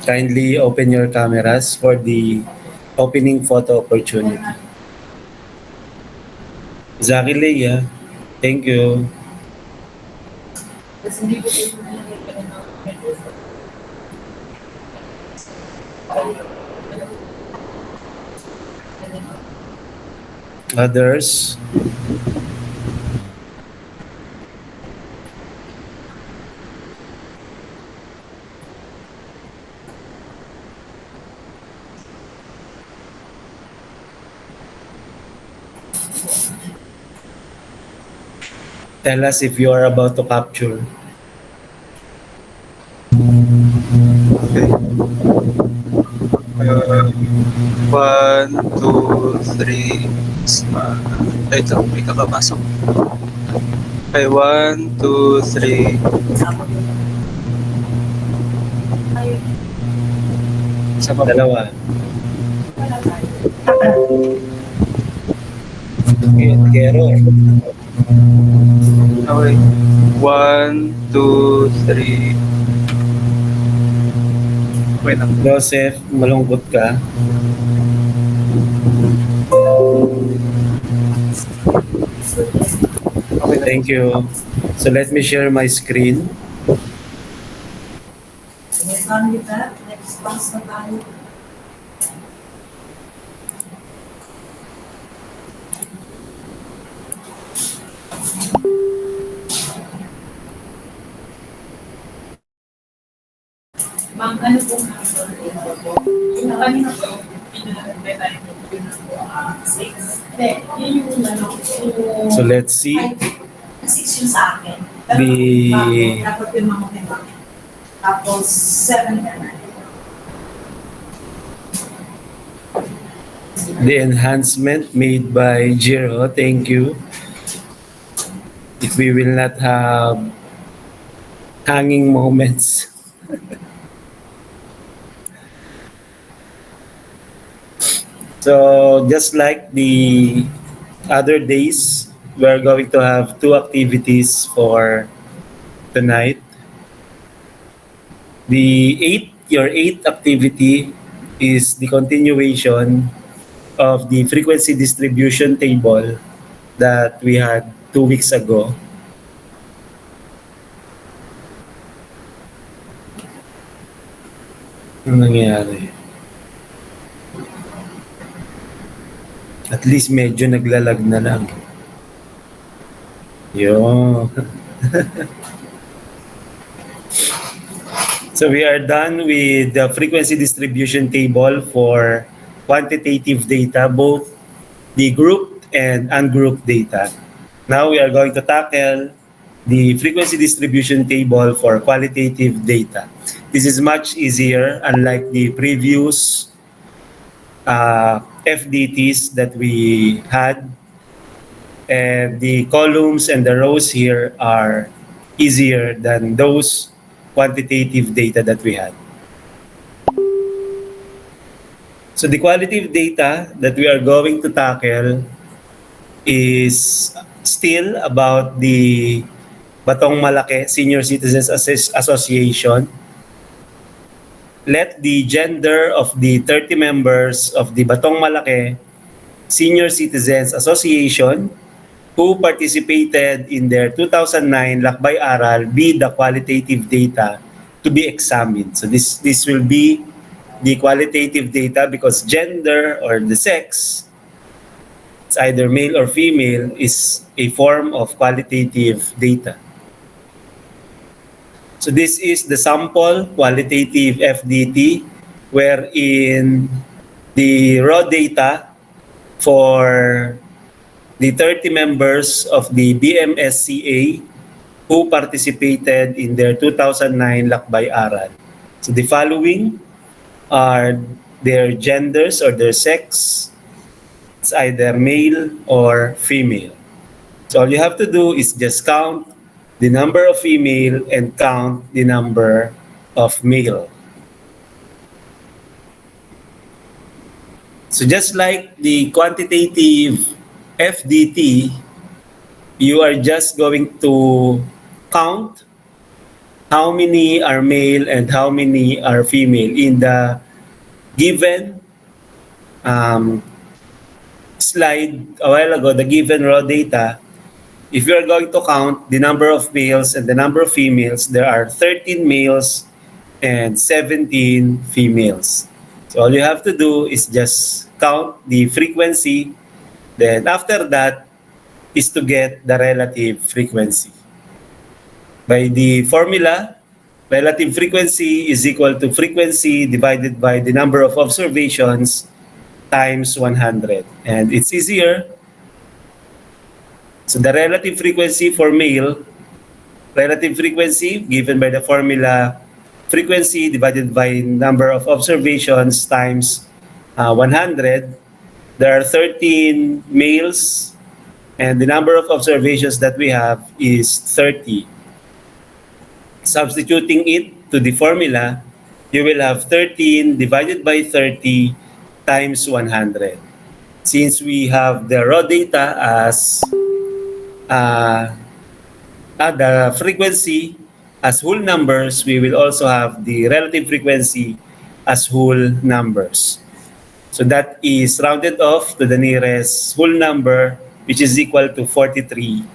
Kindly open your cameras for the opening photo opportunity. Zaki Leia, thank you. Others, tell us if you are about to capture. One, two, three. Wait lang, may kakapasok. Okay, one, two, three. Isa pa po. Dalawa. Error. Okay. One, two, three. Wait lang. Joseph, malungkot ka. Okay na. Thank you. So let me share my screen. Next class na tayo. Ma'am, ano po yung kanina po, pinalagay tayo yun po, 6. Hindi, yun yung ano, yung... So let's see 6 yung sa akin. the Dapat yung mga diba? Tapos 7 na. the enhancement made by Jiro. Thank you. If we will not have hanging moments. So just like the other days, we are going to have two activities for tonight. Your eighth activity is the continuation of the frequency distribution table that we had 2 weeks ago. Ano nangyari? At least medyo naglalag na lang. Yun. So we are done with the frequency distribution table for quantitative data, both the grouped and ungrouped data. Now we are going to tackle the frequency distribution table for qualitative data. This is much easier, unlike the previous FDTs that we had. And the columns and the rows here are easier than those quantitative data that we had. So the qualitative data that we are going to tackle is still about the Batong Malaki Senior Citizens Association. Let the gender of the 30 members of the Batong Malaki Senior Citizens Association who participated in their 2009 Lakbay Aral be the qualitative data to be examined. So this will be the qualitative data because gender or the sex, it's either male or female, is a form of qualitative data. So this is the sample qualitative FDT wherein the raw data for the 30 members of the BMSCA who participated in their 2009 Lakbay Aral. So the following are their genders or their sex. It's either male or female. So all you have to do is just count the number of female and count the number of male. So just like the quantitative FDT, you are just going to count how many are male and how many are female in the given slide a while ago, the given raw data. If you are going to count the number of males and the number of females, there are 13 males and 17 females. So all you have to do is just count the frequency. Then after that is to get the relative frequency. By the formula, relative frequency is equal to frequency divided by the number of observations times 100. And it's easier. So the relative frequency for male, relative frequency given by the formula frequency divided by number of observations times 100. There are 13 males and the number of observations that we have is 30. Substituting it to the formula, you will have 13 divided by 30 times 100. Since we have the raw data as the frequency as whole numbers, we will also have the relative frequency as whole numbers. So that is rounded off to the nearest whole number, which is equal to 43%.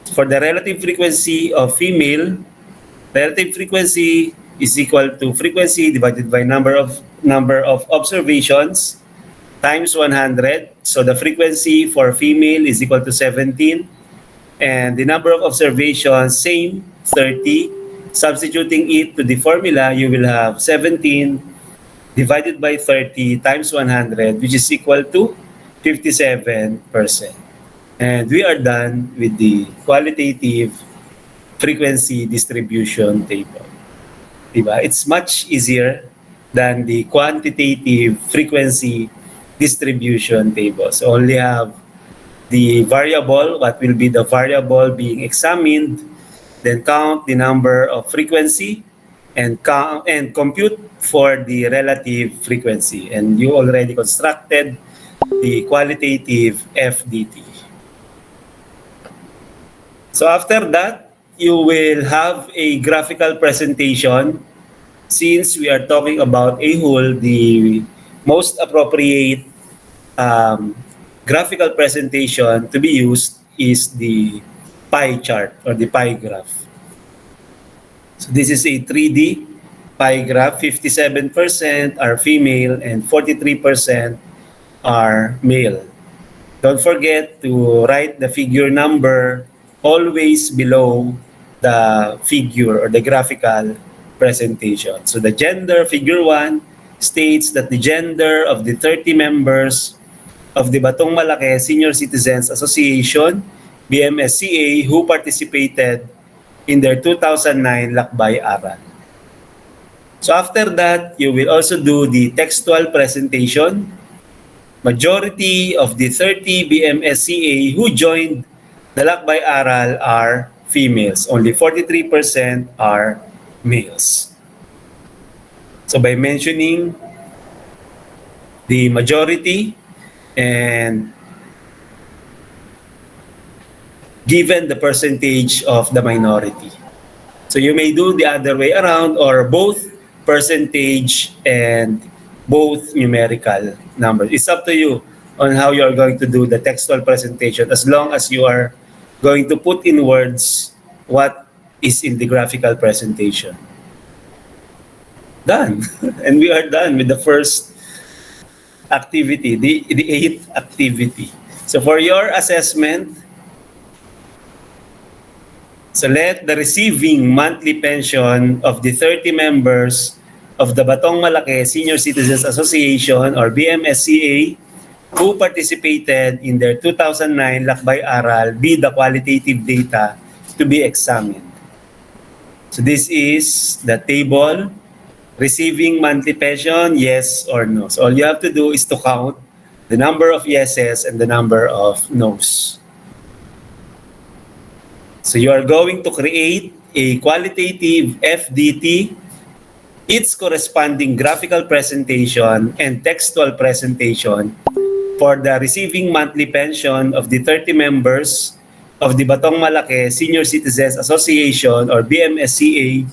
For the relative frequency of female, relative frequency is equal to frequency divided by number of observations times 100. So the frequency for female is equal to 17. And the number of observations, same, 30. Substituting it to the formula, you will have 17 divided by 30 times 100, which is equal to 57%. And we are done with the qualitative frequency distribution table. Diba? It's much easier than the quantitative frequency distribution table. So only have the variable, what will be the variable being examined, then count the number of frequency and compute for the relative frequency. And you already constructed the qualitative FDT. So after that, you will have a graphical presentation. Since we are talking about a whole, the most appropriate graphical presentation to be used is the pie chart or the pie graph. So this is a 3D pie graph. 57% are female and 43% are male. Don't forget to write the figure number always below the figure or the graphical presentation. So the gender, figure 1, states that the gender of the 30 members of the Batong Malaki Senior Citizens Association, BMSCA, who participated in their 2009 Lakbay Aral. So after that, you will also do the textual presentation. Majority of the 30 BMSCA who joined the Lakbay Aral are females. Only 43% are males. So by mentioning the majority and given the percentage of the minority. So you may do the other way around or both percentage and both numerical numbers. It's up to you on how you are going to do the textual presentation, as long as you are going to put in words what is in the graphical presentation. Done. And we are done with the first activity, the 8th activity. So for your assessment, select the receiving monthly pension of the 30 members of the Batong Malaki Senior Citizens Association or BMSCA who participated in their 2009 Lakbay Aral be the qualitative data to be examined. So this is the table. Receiving monthly pension, yes or no. So all you have to do is to count the number of yeses and the number of nos. So you are going to create a qualitative FDT, its corresponding graphical presentation and textual presentation for the receiving monthly pension of the 30 members of the Batong Malake Senior Citizens Association or BMSCA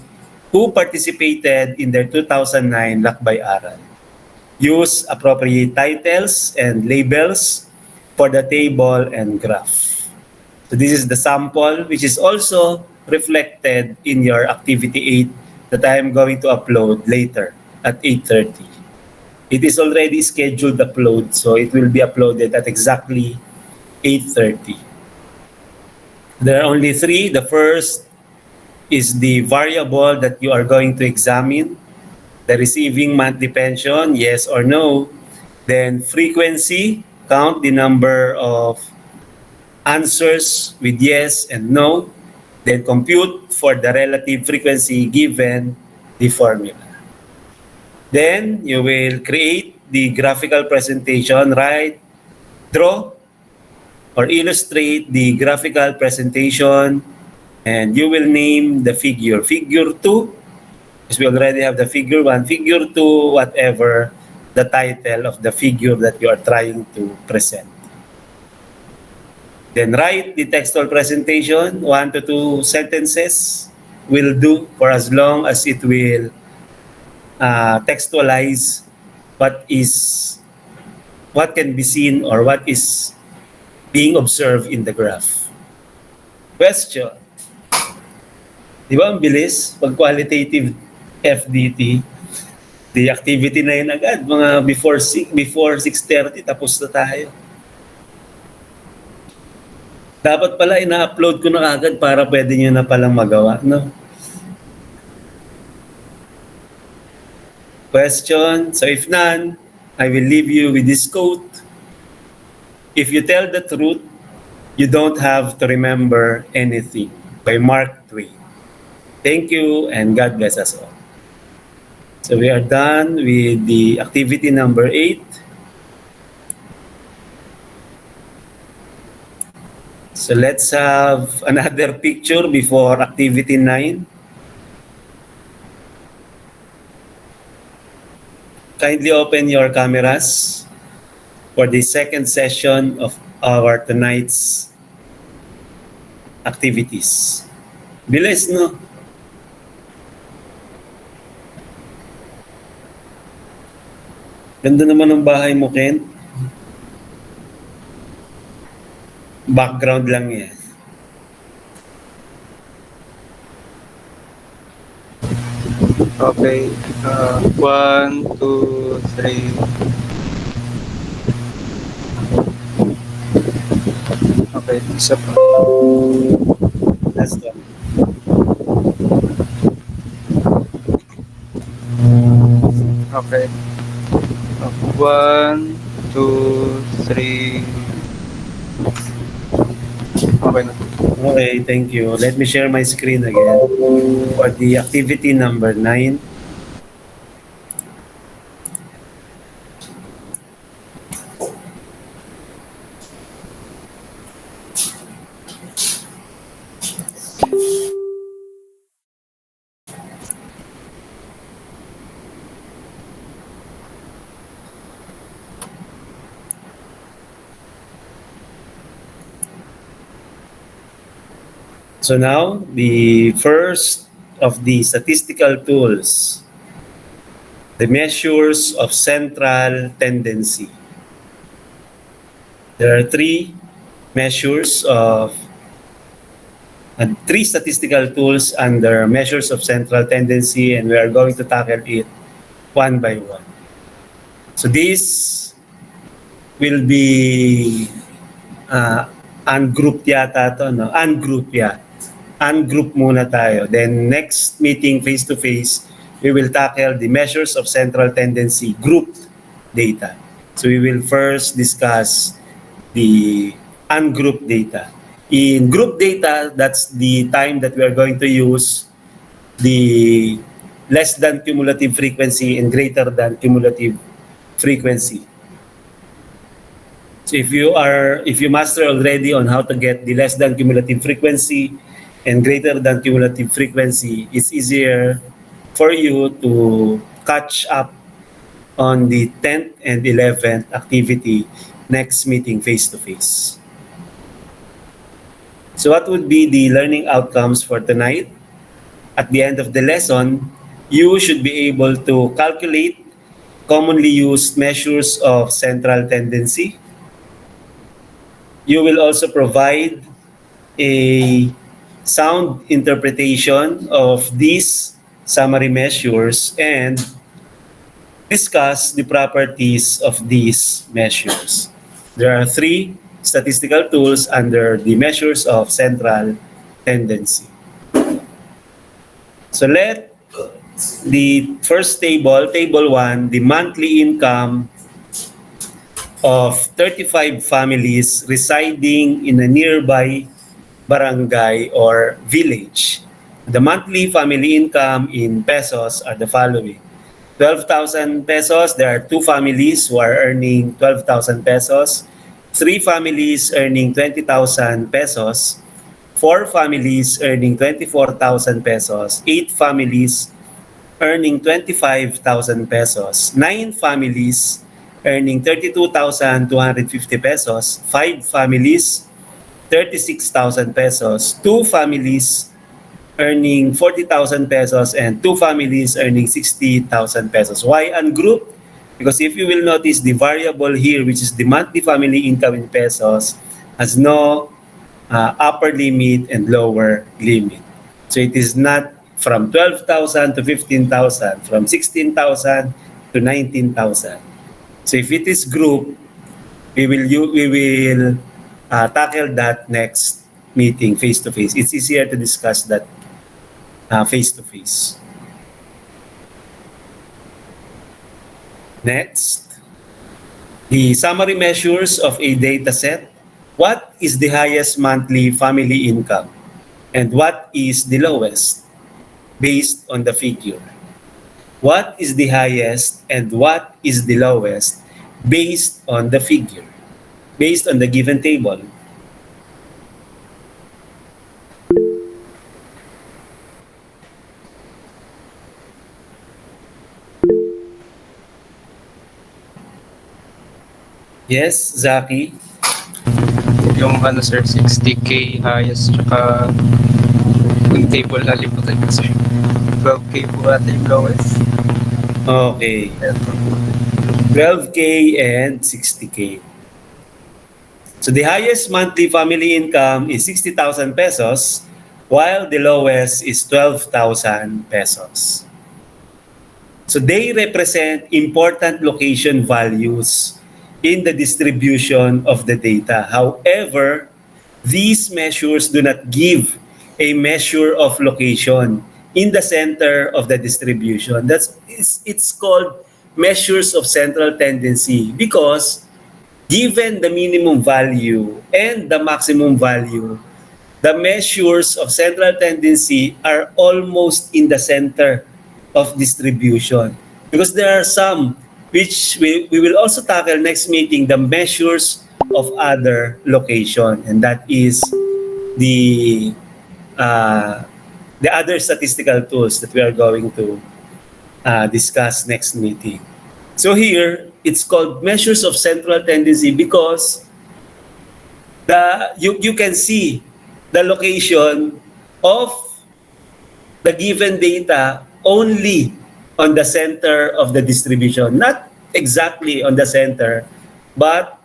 who participated in their 2009 Lakbay Aral. Use appropriate titles and labels for the table and graph. So this is the sample which is also reflected in your activity 8 that I am going to upload later at 8:30. It is already scheduled upload, so it will be uploaded at exactly 8:30. There are only 3. The first is the variable that you are going to examine, the receiving monthly pension, yes or no. Then frequency, count the number of answers with yes and no. Then compute for the relative frequency given the formula. Then you will create the graphical presentation, draw or illustrate the graphical presentation, and you will name the figure. Figure 2, because we already have the figure 1, figure 2, whatever the title of the figure that you are trying to present. Then write the textual presentation, 1 to 2 sentences will do for as long as it will textualize what can be seen or what is being observed in the graph. Question. Di ba ang bilis? Pag qualitative FDT, the activity na yun agad. Mga before 6:30, tapos na tayo. Dapat pala ina-upload ko na agad para pwede nyo na palang magawa. No? Question. So if none, I will leave you with this quote. If you tell the truth, you don't have to remember anything. By Mark Twain. Thank you and God bless us all. So we are done with the activity number 8. So let's have another picture before activity 9. Kindly open your cameras for the second session of our tonight's activities. Bilis, no? Ganda naman ng bahay mo, Ken. Background lang yan. Okay. 1, 2, 3. Okay, isa pa. Last one. Okay. 1, 2, 3. Okay na. Okay, thank you. Let me share my screen again for the activity number 9. So now, the first of the statistical tools, the measures of central tendency. There are 3 measures of, 3 statistical tools under measures of central tendency, and we are going to tackle it one by one. So this will be ungrouped yata to, no? Ungroup, yeah. Ungroup muna tayo. Then next meeting face-to-face, we will tackle the measures of central tendency grouped data. So we will first discuss the ungrouped data. In group data, that's the time that we are going to use the less than cumulative frequency and greater than cumulative frequency. So if you master already on how to get the less than cumulative frequency and greater than cumulative frequency, it's easier for you to catch up on the 10th and 11th activity next meeting face-to-face. So what would be the learning outcomes for tonight? At the end of the lesson, you should be able to calculate commonly used measures of central tendency. You will also provide a sound interpretation of these summary measures and discuss the properties of these measures. There are three statistical tools under the measures of central tendency. So let the first table, table 1, the monthly income of 35 families residing in a nearby barangay or village. The monthly family income in pesos are the following. 12,000 pesos, there are two families who are earning 12,000 pesos, three families earning 20,000 pesos, four families earning 24,000 pesos, eight families earning 25,000 pesos, nine families earning 32,250 pesos, five families 36,000 pesos, two families earning 40,000 pesos, and two families earning 60,000 pesos. Why ungroup? Because if you will notice, the variable here, which is the monthly family income in pesos, has no upper limit and lower limit. So it is not from 12,000 to 15,000, from 16,000 to 19,000. So if it is group, we will tackle that next meeting face to face. It's easier to discuss that face to face. Next, the summary measures of a data set. What is the highest monthly family income and what is the lowest based on the figure? What is the highest and what is the lowest based on the figure, based on the given table? Yes, Zaki? Yung ano sir, 60k highest, tsaka yung table na limutan ko sir. 12k po ata yung lowest. Okay. 12K and 60K. So the highest monthly family income is 60,000 pesos, while the lowest is 12,000 pesos. So they represent important location values in the distribution of the data. However, these measures do not give a measure of location in the center of the distribution. It's called measures of central tendency because given the minimum value and the maximum value, the measures of central tendency are almost in the center of distribution. Because there are some which we will also tackle next meeting, the measures of other location. And that is the other statistical tools that we are going to discuss next meeting. So here, it's called measures of central tendency because you can see the location of the given data only on the center of the distribution. Not exactly on the center, but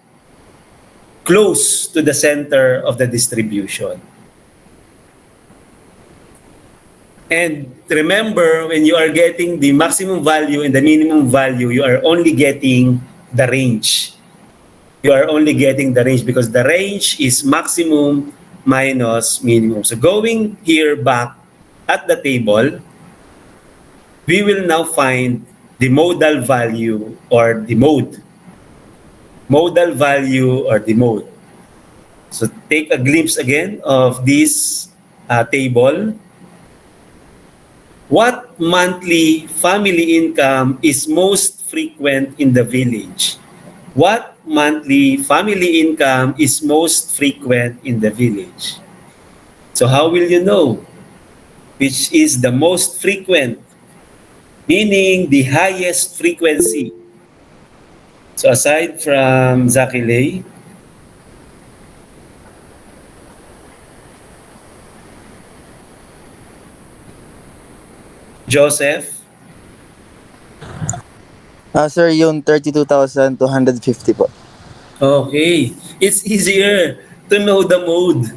close to the center of the distribution. And remember, when you are getting the maximum value and the minimum value, you are only getting the range. You are only getting the range because the range is maximum minus minimum. So going here back at the table, we will now find the modal value or the mode. Modal value or the mode. So take a glimpse again of this table. What monthly family income is most frequent in the village? What monthly family income is most frequent in the village? So how will you know which is the most frequent? Meaning the highest frequency. So aside from Zakilay, Joseph? Sir, yung 32,250 po. Okay. It's easier to know the mode.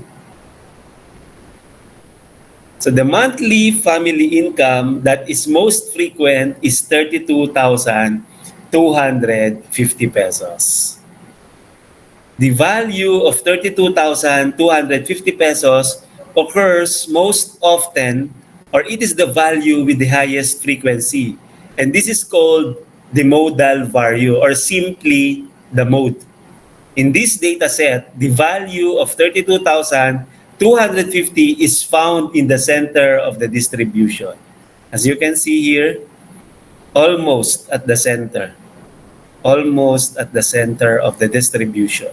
So the monthly family income that is most frequent is 32,250 pesos. The value of 32,250 pesos occurs most often, or it is the value with the highest frequency. And this is called the modal value, or simply the mode. In this data set, the value of 32,250 is found in the center of the distribution. As you can see here, almost at the center. Almost at the center of the distribution.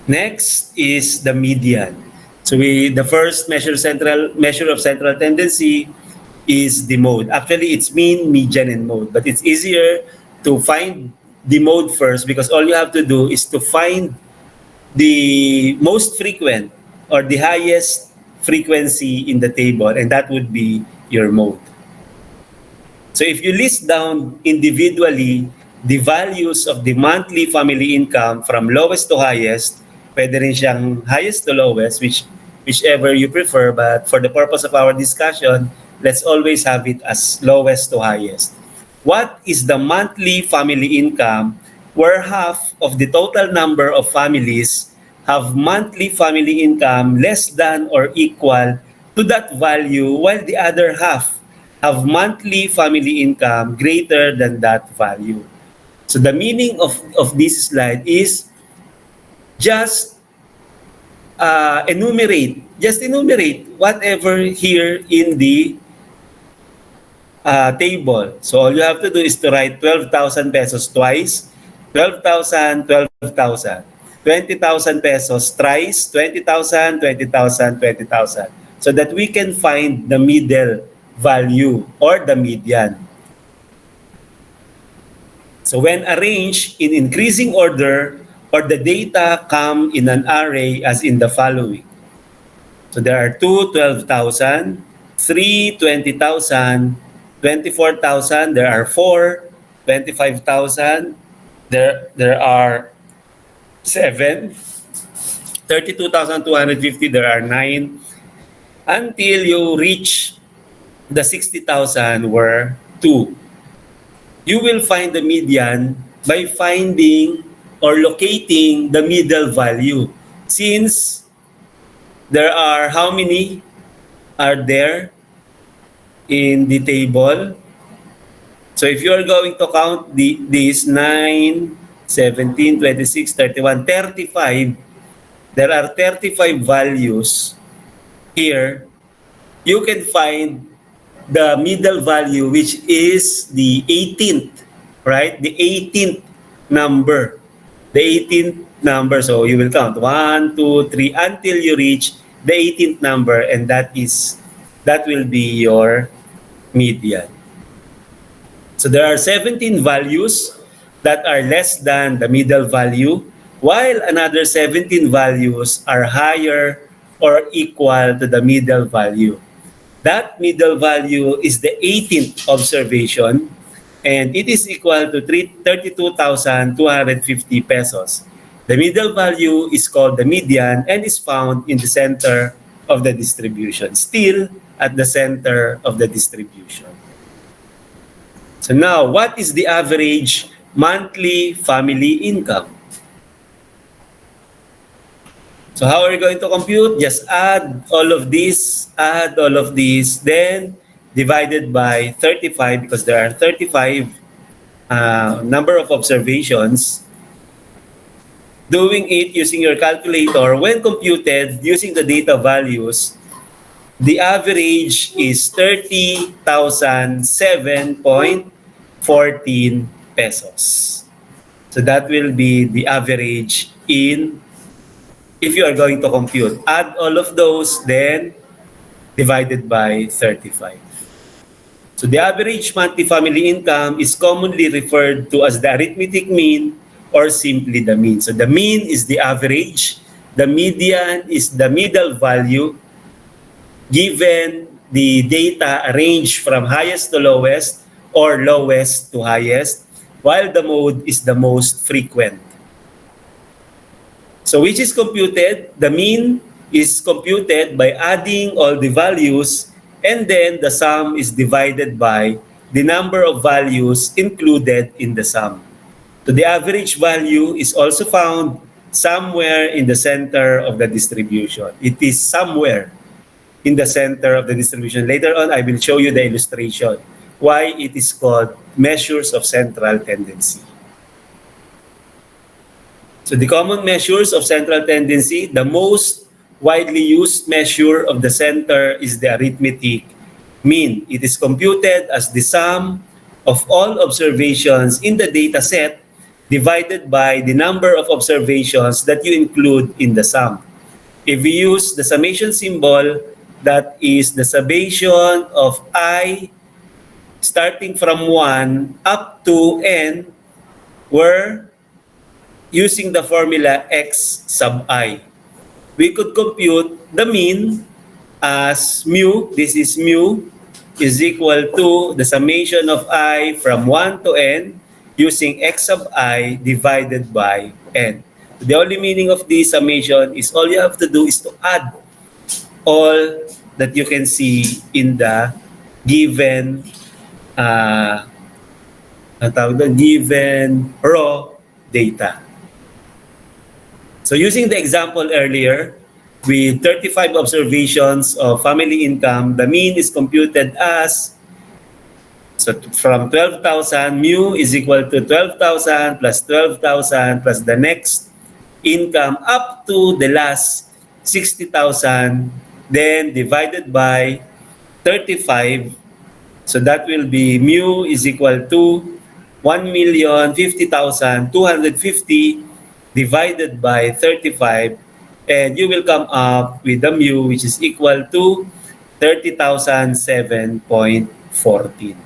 Next is the median. So the first measure of central tendency is the mode. Actually, it's mean, median, and mode. But it's easier to find the mode first because all you have to do is to find the most frequent or the highest frequency in the table, and that would be your mode. So if you list down individually the values of the monthly family income from lowest to highest, pwede rin siyang highest to lowest, whichever you prefer, but for the purpose of our discussion, let's always have it as lowest to highest. What is the monthly family income where half of the total number of families have monthly family income less than or equal to that value, while the other half have monthly family income greater than that value? So the meaning of this slide is just enumerate whatever here in the table. So all you have to do is to write 12,000 pesos twice, 12,000, 12,000. 20,000 pesos thrice, 20,000, 20,000, 20,000. So that we can find the middle value or the median. So when arranged in increasing order, or the data come in an array as in the following. So there are 2 12,000, 3 20,000, 24,000, there are 4 25,000, there are 7 32,250, there are 9, until you reach the 60,000 where 2. You will find the median by finding or locating the middle value. Since there are, how many are there in the table? So if you are going to count these 9, 17, 26, 31, 35, there are 35 values here. You can find the middle value, which is the 18th, right? The 18th number. The 18th number, so you will count 1, 2, 3 until you reach the 18th number, and that will be your median. So there are 17 values that are less than the middle value, while another 17 values are higher or equal to the middle value. That middle value is the 18th observation, and it is equal to 32,250 pesos. The middle value is called the median and is found in the center of the distribution, still at the center of the distribution. So now, what is the average monthly family income? So how are you going to compute? Just add all of these, then divided by 35, because there are 35 number of observations. Doing it using your calculator, when computed using the data values, the average is 30,007.14 pesos. So that will be the average if you are going to compute. Add all of those, then divided by 35. So the average monthly family income is commonly referred to as the arithmetic mean or simply the mean. So the mean is the average, the median is the middle value, given the data arranged from highest to lowest or lowest to highest, while the mode is the most frequent. So which is computed? The mean is computed by adding all the values, and then the sum is divided by the number of values included in the sum. So the average value is also found somewhere in the center of the distribution. It is somewhere in the center of the distribution. Later on, I will show you the illustration why it is called measures of central tendency. So the common measures of central tendency, the most widely used measure of the center is the arithmetic mean. It is computed as the sum of all observations in the data set divided by the number of observations that you include in the sum. If we use the summation symbol, that is the summation of I starting from 1 up to n, where using the formula x sub I, we could compute the mean as mu, this is mu, is equal to the summation of I from 1 to n using x sub I divided by n. The only meaning of this summation is all you have to do is to add all that you can see in the given given raw data. So using the example earlier, with 35 observations of family income, the mean is computed as, so from 12,000, mu is equal to 12,000 plus 12,000 plus the next income up to the last 60,000, then divided by 35. So that will be mu is equal to 1,050,250 divided by 35, and you will come up with the mu which is equal to 30,007.14.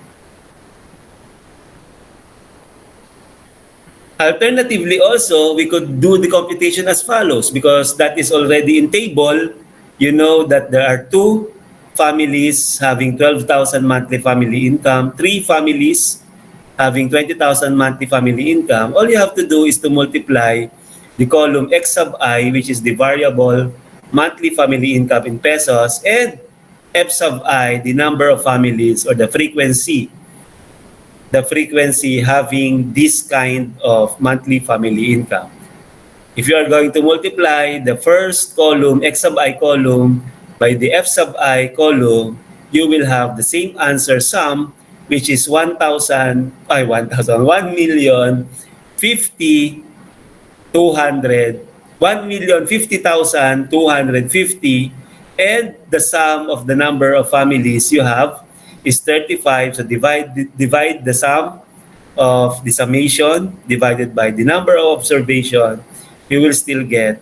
Alternatively also, we could do the computation as follows, because that is already in table. You know that there are 2 families having 12,000 monthly family income, 3 families having 20,000 monthly family income. All you have to do is to multiply the column x sub I, which is the variable monthly family income in pesos, and f sub I, the number of families or the frequency having this kind of monthly family income. If you are going to multiply the first column, x sub I column, by the f sub I column, you will have the same answer sum, which is 1,050,250, and the sum of the number of families you have is 35. So divide the sum of the summation divided by the number of observation, you will still get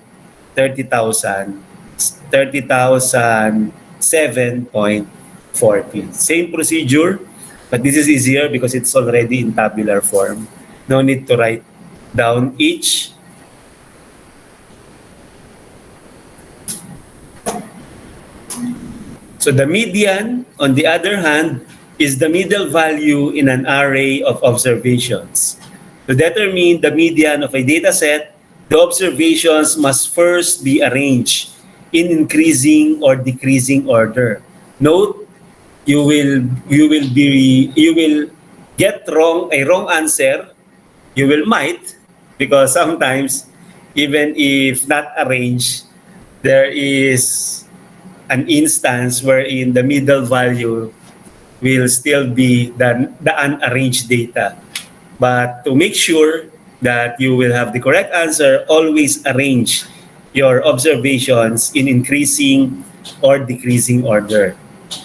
30,007.14. Same procedure, but this is easier because it's already in tabular form. No need to write down each. So the median, on the other hand, is the middle value in an array of observations. To determine the median of a data set, the observations must first be arranged in increasing or decreasing order. Note, you will get a wrong answer. You might, because sometimes even if not arranged, there is an instance wherein the middle value will still be the unarranged data. But to make sure that you will have the correct answer, always arrange your observations in increasing or decreasing order.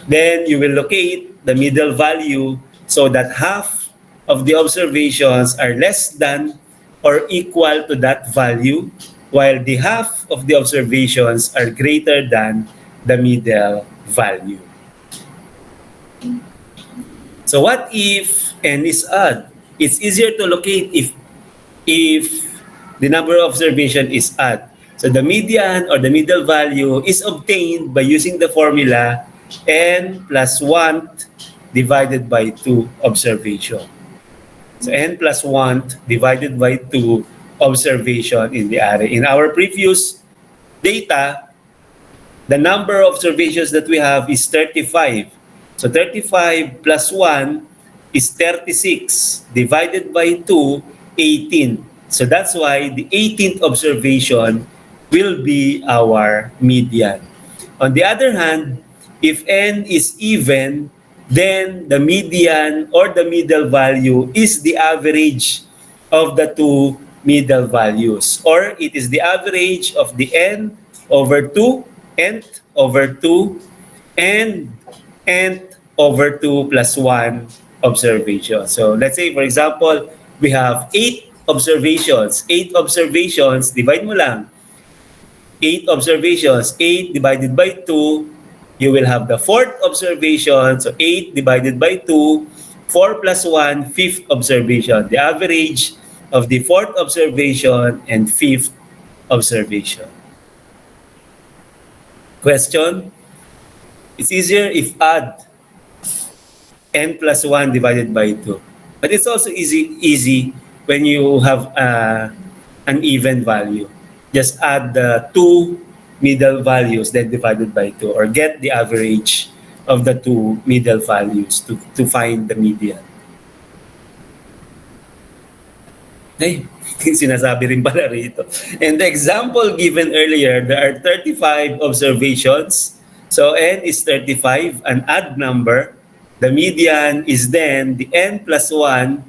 Then you will locate the middle value so that half of the observations are less than or equal to that value, while the half of the observations are greater than the middle value. So what if n is odd? It's easier to locate if the number of observation is odd. So the median or the middle value is obtained by using the formula n plus 1 divided by 2 observation. So n plus 1 divided by 2 observation in the array. In our previous data, the number of observations that we have is 35. So 35 plus 1 is 36 divided by 2, 18. So that's why the 18th observation will be our median. On the other hand, if n is even, then the median or the middle value is the average of the two middle values, or it is the average of the n over 2, nth over 2, and nth over 2 plus 1 observation. So let's say, for example, we have 8 observations. 8 observations, divide mo lang. 8 observations, 8 divided by 2, you will have the 4th observation. So 8 divided by 2, 4 plus 1, 5th observation. The average of the 4th observation and 5th observation. Question? It's easier if add n plus 1 divided by 2. But it's also easy when you have an even value. Just add the two middle values, then divided by 2, or get the average of the two middle values to find the median. Hey, sinasabi rin pala rito. In the example given earlier, there are 35 observations. So n is 35, an odd number. The median is then the n plus 1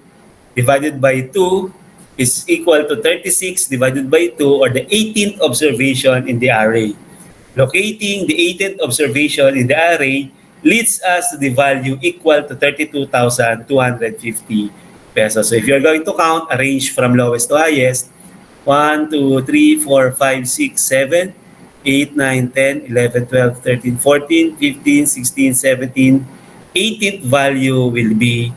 divided by 2 is equal to 36 divided by 2, or the 18th observation in the array. Locating the 18th observation in the array leads us to the value equal to 32,250 pesos. So if you're going to count, arrange from lowest to highest, 1, 2, 3, 4, 5, 6, 7, 8, 9, 10, 11, 12, 13, 14, 15, 16, 17, 18th value will be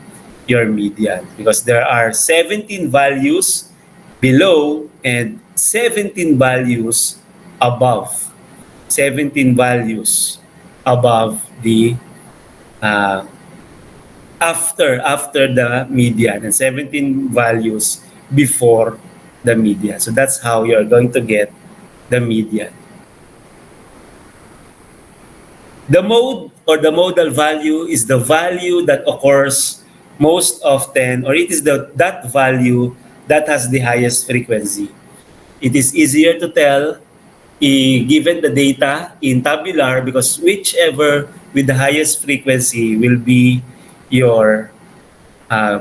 your median, because there are 17 values below and 17 values above. 17 values above the after the median, and 17 values before the median. So that's how you're going to get the median. The mode or the modal value is the value that occurs most often, or it is that value that has the highest frequency. It is easier to tell given the data in tabular, because whichever with the highest frequency will be your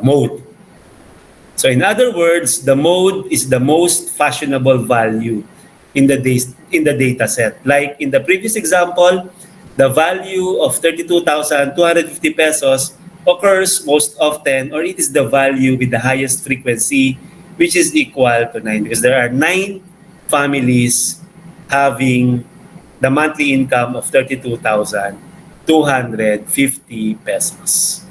mode. So in other words, the mode is the most fashionable value in the data set. Like in the previous example, the value of 32,250 pesos occurs most often, or it is the value with the highest frequency, which is equal to 9, because there are 9 families having the monthly income of 32,250 pesos.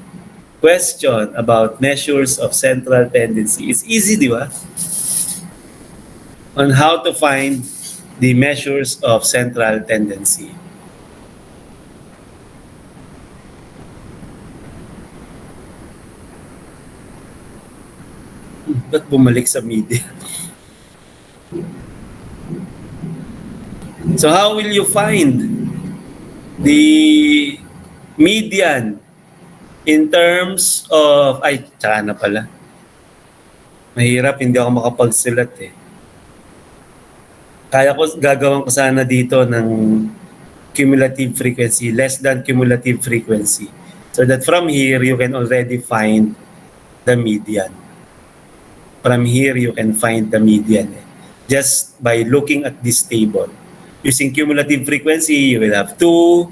Question about measures of central tendency. It's easy, di ba? On how to find the measures of central tendency. Ba't bumalik sa media? So how will you find the median in terms of... Ay, tsaka na pala. Mahirap, hindi ako makapagsulat eh. Gagawin ko sana dito ng cumulative frequency, less than cumulative frequency. So that from here, you can already find the median. From here, you can find the median just by looking at this table. Using cumulative frequency, you will have 2,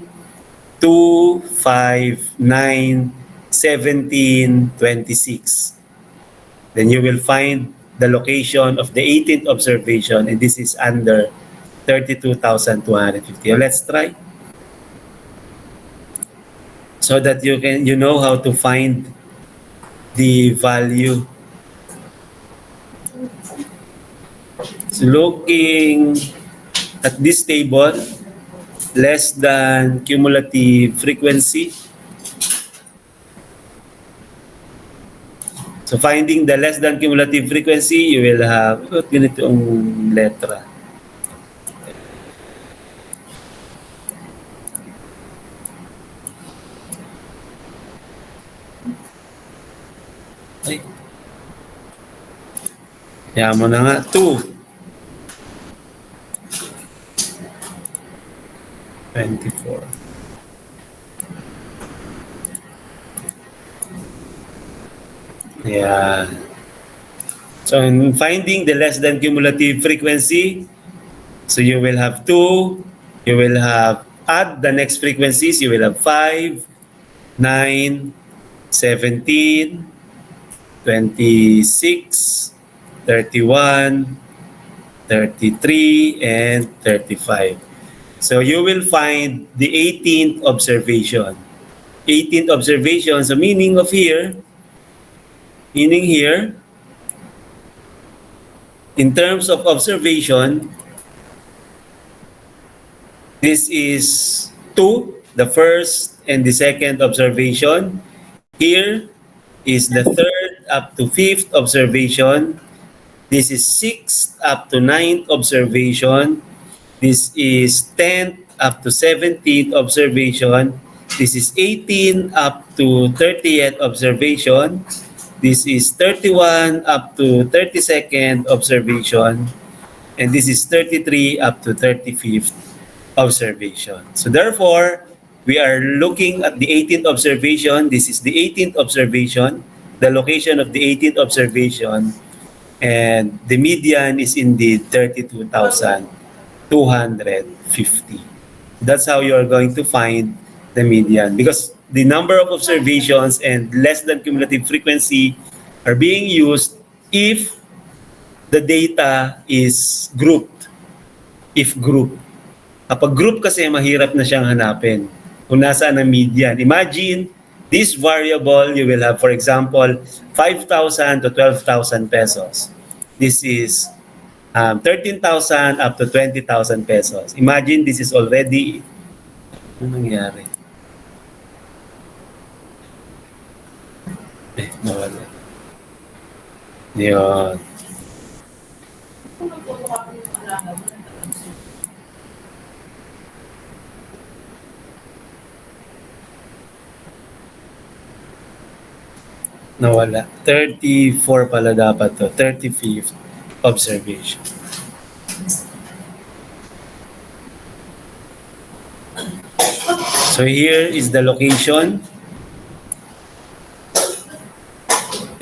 2, 5, 9, 17, 26. Then you will find the location of the 18th observation, and this is under 32,250. Let's try. So that you know how to find the value. So looking at this table, less than cumulative frequency. So finding the less than cumulative frequency, you will have ganito ang letra. Ay. Kaya mo na nga, 2. 24. Yeah. So in finding the less than cumulative frequency, so you will have 2, you will have, add the next frequencies, you will have 5, 9, 17, 26, 31, 33, and 35. So you will find the 18th observation. 18th observation, so meaning here, in terms of observation, this is 2, the first and the second observation. Here is the third up to 5th observation. This is 6th up to 9th observation. This is 10th up to 17th observation. This is 18 up to 30th observation. This is 31 up to 32nd observation. And this is 33 up to 35th observation. So therefore, we are looking at the 18th observation. This is the 18th observation, the location of the 18th observation. And the median is indeed 32,250. That's how you are going to find the median, because the number of observations and less than cumulative frequency are being used if the data is grouped. If grouped. Kapag group kasi, mahirap na siyang hanapin kung nasaan ang median. Imagine, this variable, you will have, for example, 5,000 to 12,000 pesos. This is 13,000 up to 20,000 pesos. Imagine, this is already, ano nangyari? Nawala. Yun. Nawala. 34 pala dapat to. 35th observation. So here is the location.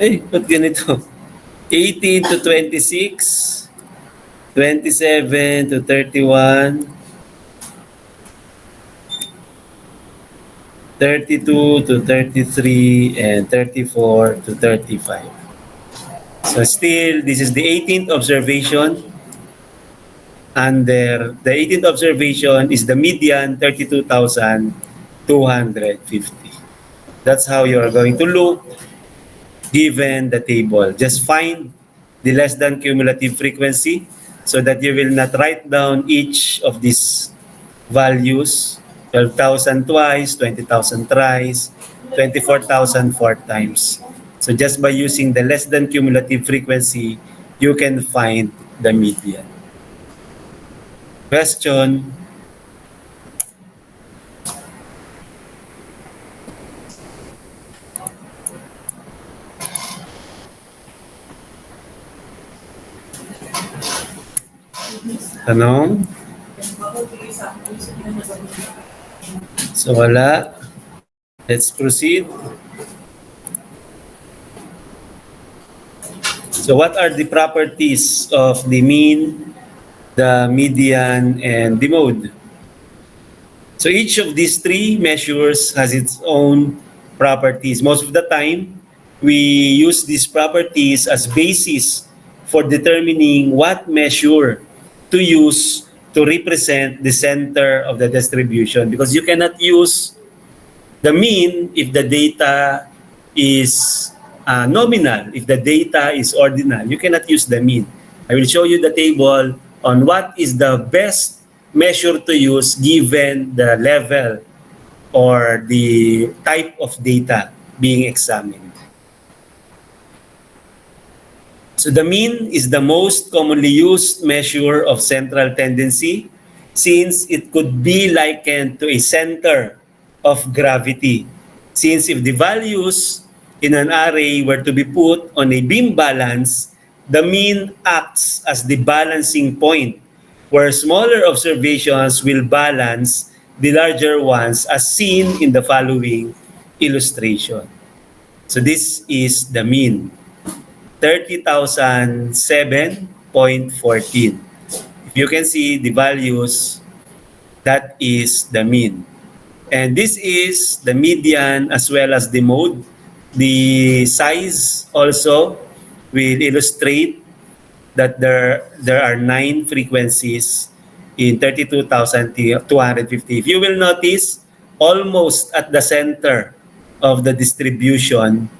Ba't ganito? 18 to 26, 27 to 31, 32 to 33, and 34 to 35. So still, this is the 18th observation. Under the 18th observation is the median, 32,250. That's how you are going to look given the table. Just find the less than cumulative frequency so that you will not write down each of these values. 12,000 twice, 20,000 thrice, 24,000 four times. So just by using the less than cumulative frequency, you can find the median. Question? Tanong? So wala. Let's proceed. So what are the properties of the mean, the median, and the mode? So each of these three measures has its own properties. Most of the time, we use these properties as basis for determining what measure to use to represent the center of the distribution, because you cannot use the mean if the data is nominal. If the data is ordinal, you cannot use the mean. I will show you the table on what is the best measure to use given the level or the type of data being examined. So the mean is the most commonly used measure of central tendency since it could be likened to a center of gravity. Since if the values in an array were to be put on a beam balance, the mean acts as the balancing point where smaller observations will balance the larger ones as seen in the following illustration. So this is the mean, 30,007.14. If you can see the values, that is the mean. And this is the median as well as the mode. The size also will illustrate that there are 9 frequencies in 32,250. If you will notice, almost at the center of the distribution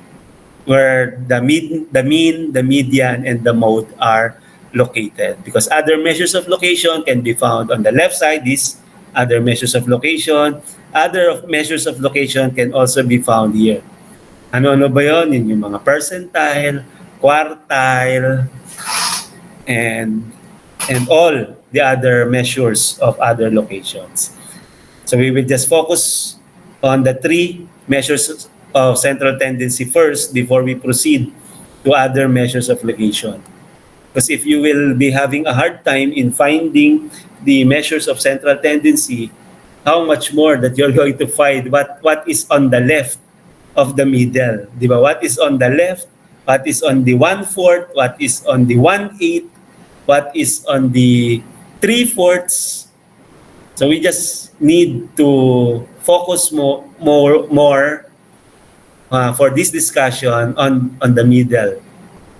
where the mean, the median, and the mode are located. Because other measures of location can be found on the left side, these other measures of location. Other measures of location can also be found here. Ano ba yun? Yun yung mga percentile, quartile, and all the other measures of other locations. So we will just focus on the 3 measures of central tendency first before we proceed to other measures of location. Because if you will be having a hard time in finding the measures of central tendency, how much more that you're going to find what is on the left of the middle. Di ba? What is on the left, what is on the 1/4, what is on the 1/8, what is on the 3/4. So we just need to focus more for this discussion on the middle.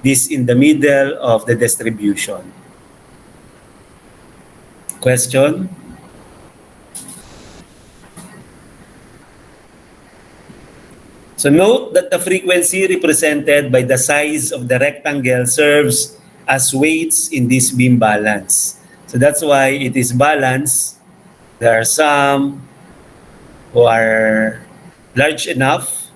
This in the middle of the distribution. Question? So note that the frequency represented by the size of the rectangle serves as weights in this beam balance. So that's why it is balanced. There are some who are large enough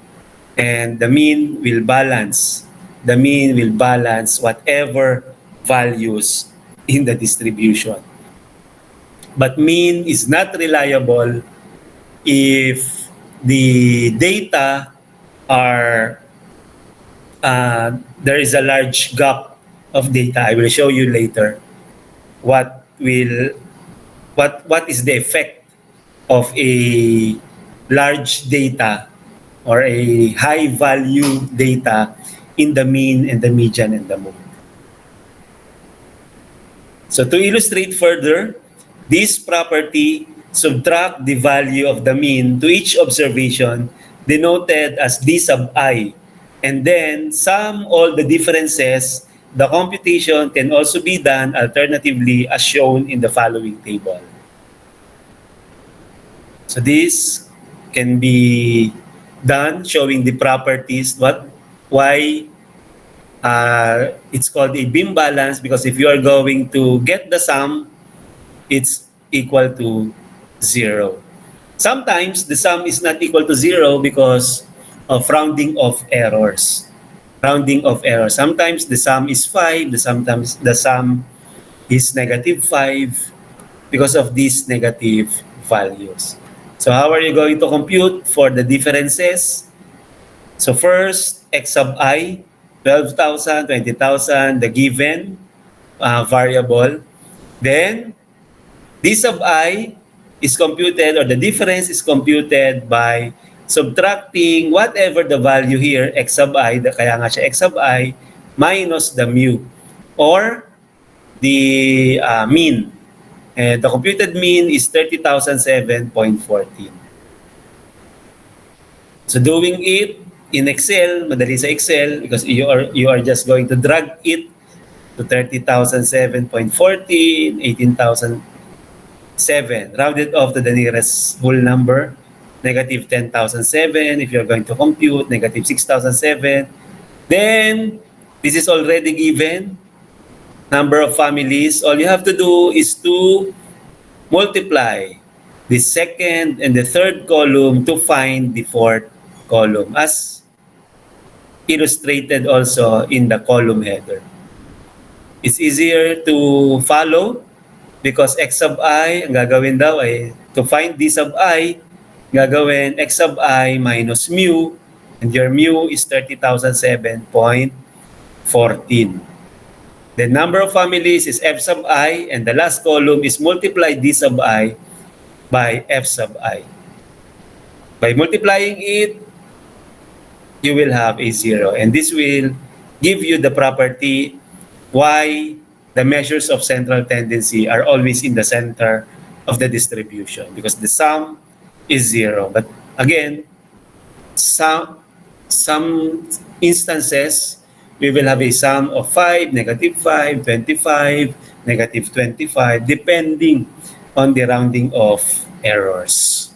and the mean will balance. The mean will balance whatever values in the distribution. But mean is not reliable if the data are there is a large gap of data. I will show you later what is the effect of a large data or a high value data in the mean and the median and the mode. So to illustrate further, this property subtract the value of the mean to each observation denoted as d sub I, and then sum all the differences. The computation can also be done alternatively as shown in the following table. So this can be done showing the properties, why it's called a beam balance, because if you are going to get the sum, it's equal to 0. Sometimes the sum is not equal to 0 because of rounding of errors. Rounding of errors. Sometimes the sum is 5, sometimes the sum is -5 because of these negative values. So how are you going to compute for the differences? So first, x sub I, 12,000, 20,000, the given variable. Then, d sub I is computed, or the difference is computed by subtracting whatever the value here, x sub I, kaya nga siya x sub I, minus the mu, or the mean. And the computed mean is 30,007.14. So doing it in Excel, madali sa Excel, because you are just going to drag it to 30,007.14, 18,007, rounded off to the nearest whole number, negative 10,007 if you're going to compute, negative 6,007. Then, this is already given, number of families. All you have to do is to multiply the second and the third column to find the fourth column, as illustrated also in the column header. It's easier to follow because x sub I, ang gagawin daw ay to find d sub I, gagawin x sub I minus mu, and your mu is 30,007.14. The number of families is f sub I, and the last column is multiply d sub I by f sub I. By multiplying it, you will have a zero, and this will give you the property why the measures of central tendency are always in the center of the distribution, because the sum is zero. But again, some instances, we will have a sum of 5, -5, 25, -25, depending on the rounding of errors.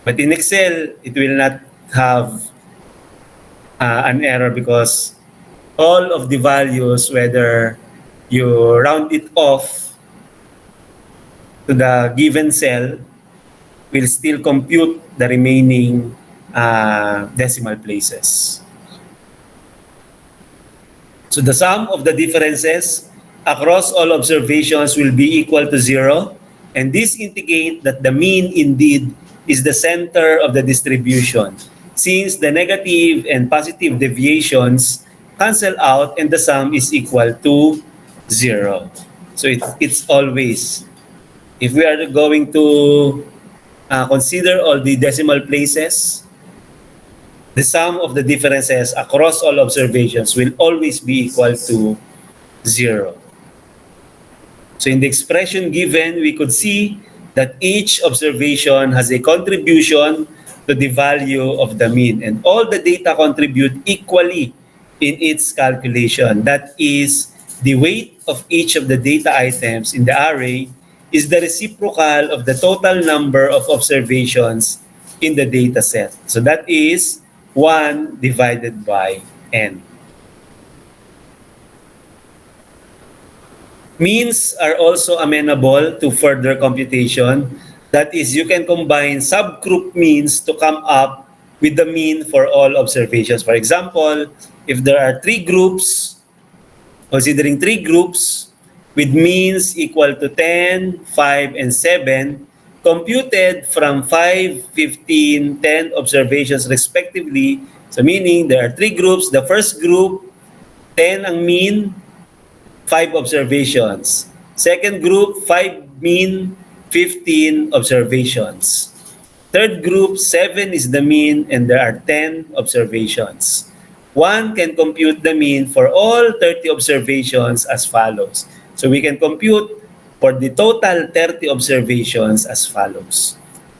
But in Excel, it will not have an error because all of the values, whether you round it off to the given cell, will still compute the remaining decimal places. So the sum of the differences across all observations will be equal to 0, and this indicates that the mean indeed is the center of the distribution, since the negative and positive deviations cancel out and the sum is equal to 0. So it's always, if we are going to consider all the decimal places, the sum of the differences across all observations will always be equal to 0. So in the expression given, we could see that each observation has a contribution to the value of the mean, and all the data contribute equally in its calculation. That is, the weight of each of the data items in the array is the reciprocal of the total number of observations in the data set. So that is 1 divided by n. Means are also amenable to further computation. That is, you can combine subgroup means to come up with the mean for all observations. For example, if there are 3 groups, considering 3 groups with means equal to 10, 5, and 7, computed from 5, 15, 10 observations respectively. So meaning there are 3 groups. The first group, 10 ang mean, 5 observations. Second group, 5 mean, 15 observations. Third group, 7 is the mean, and there are 10 observations. One can compute the mean for all 30 observations as follows. So we can compute for the total 30 observations as follows.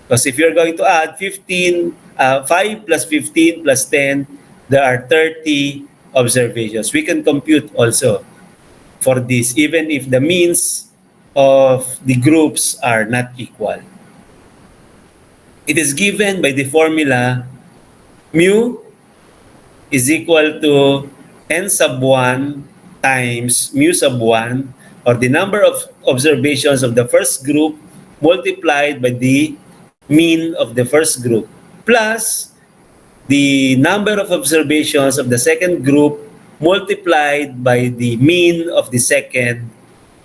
Because if you're going to add 5 plus 15 plus 10, there are 30 observations. We can compute also for this, even if the means of the groups are not equal. It is given by the formula mu is equal to n sub 1 times mu sub 1, or the number of observations of the first group multiplied by the mean of the first group, plus the number of observations of the second group multiplied by the mean of the second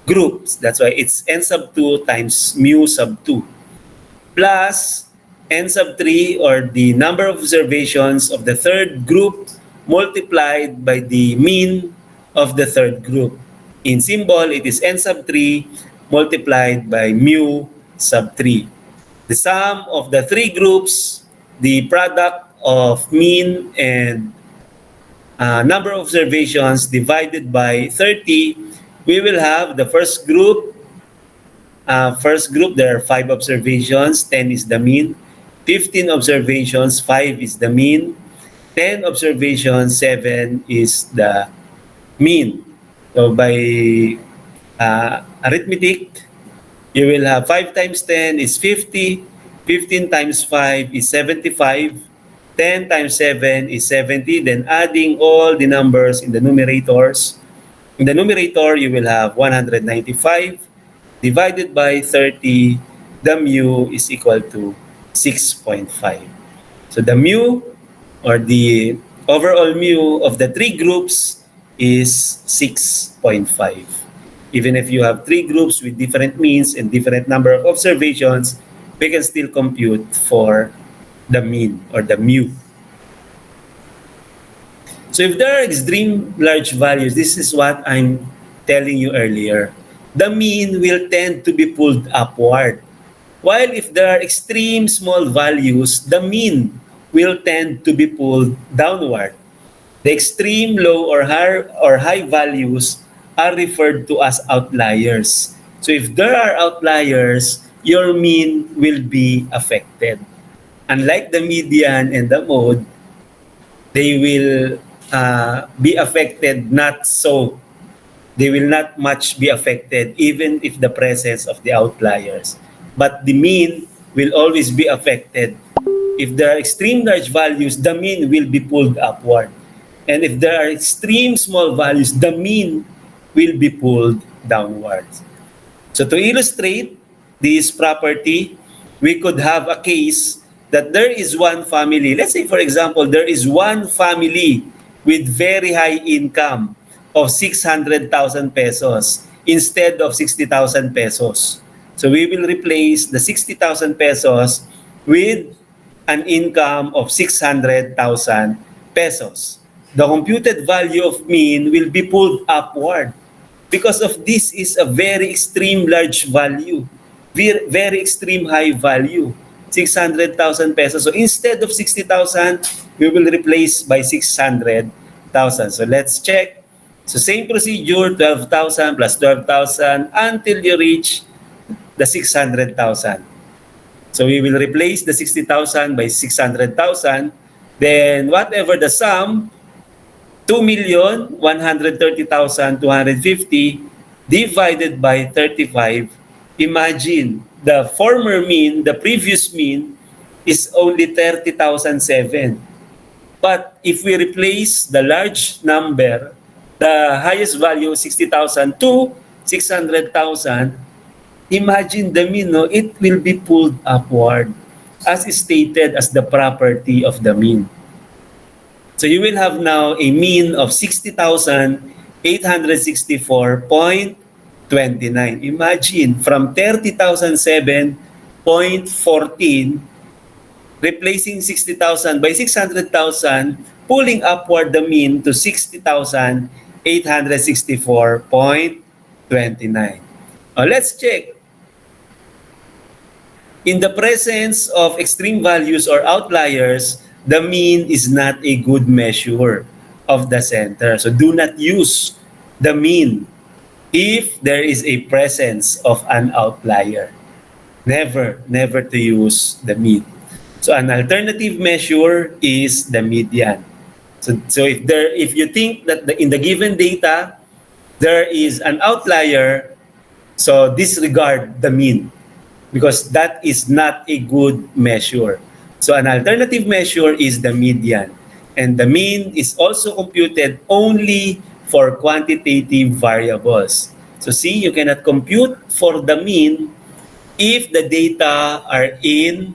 group. That's why it's n sub 2 times mu sub 2, plus n sub 3, or the number of observations of the third group multiplied by the mean of the third group. In symbol, it is n sub 3 multiplied by mu sub 3. The sum of the 3 groups, the product of mean and number of observations divided by 30, we will have the first group. There are 5 observations, 10 is the mean. 15 observations, 5 is the mean. 10 observations, 7 is the mean. So by arithmetic, you will have 5 times 10 is 50, 15 times 5 is 75, 10 times 7 is 70, then adding all the numbers in the numerators. In the numerator, you will have 195, divided by 30, the mu is equal to 6.5. So the mu, or the overall mu of the three groups, is 6.5. Even if you have three groups with different means and different number of observations, we can still compute for the mean or the mu. So if there are extreme large values, this is what I'm telling you earlier. The mean will tend to be pulled upward. While if there are extreme small values, the mean will tend to be pulled downward. The extreme low or high values are referred to as outliers. So if there are outliers, your mean will be affected. Unlike the median and the mode, they will be affected not so. They will not much be affected even if the presence of the outliers. But the mean will always be affected. If there are extreme large values, the mean will be pulled upward. And if there are extreme small values, the mean will be pulled downwards. So to illustrate this property, we could have a case that there is one family. Let's say, for example, there is one family with very high income of 600,000 pesos instead of 60,000 pesos. So we will replace the 60,000 pesos with an income of 600,000 pesos. The computed value of mean will be pulled upward because of this is a very extreme large value, very extreme high value, 600,000 pesos. So instead of 60,000, we will replace by 600,000. So let's check. So same procedure, 12,000 plus 12,000 until you reach the 600,000. So we will replace the 60,000 by 600,000. Then whatever the sum, 2,130,250 divided by 35. Imagine the former mean, the previous mean is only 30,007. But if we replace the large number, the highest value 60,000 to 600,000, imagine the mean, no, it will be pulled upward as stated as the property of the mean. So you will have now a mean of 60,864.29. Imagine from 30,007.14, replacing 60,000 by 600,000, pulling upward the mean to 60,864.29. Let's check. In the presence of extreme values or outliers, the mean is not a good measure of the center. So do not use the mean if there is a presence of an outlier. Never to use the mean. So an alternative measure is the median. So if you think that in the given data there is an outlier, so disregard the mean because that is not a good measure. So an alternative measure is the median. And the mean is also computed only for quantitative variables. So see, you cannot compute for the mean if the data are in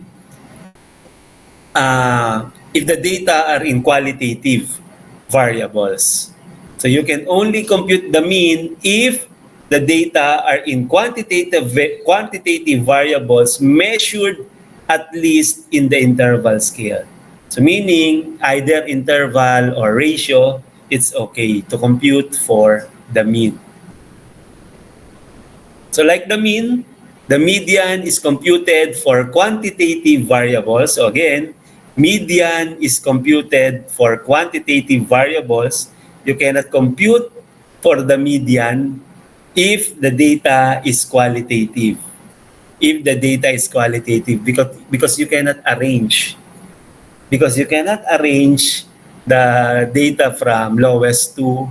qualitative variables. So you can only compute the mean if the data are in quantitative variables measured at least in the interval scale. So meaning either interval or ratio, it's okay to compute for the mean. So like the mean, the median is computed for quantitative variables. So again, median is computed for quantitative variables. You cannot compute for the median if the data is qualitative. If the data is qualitative, because you cannot arrange. Because you cannot arrange the data from lowest to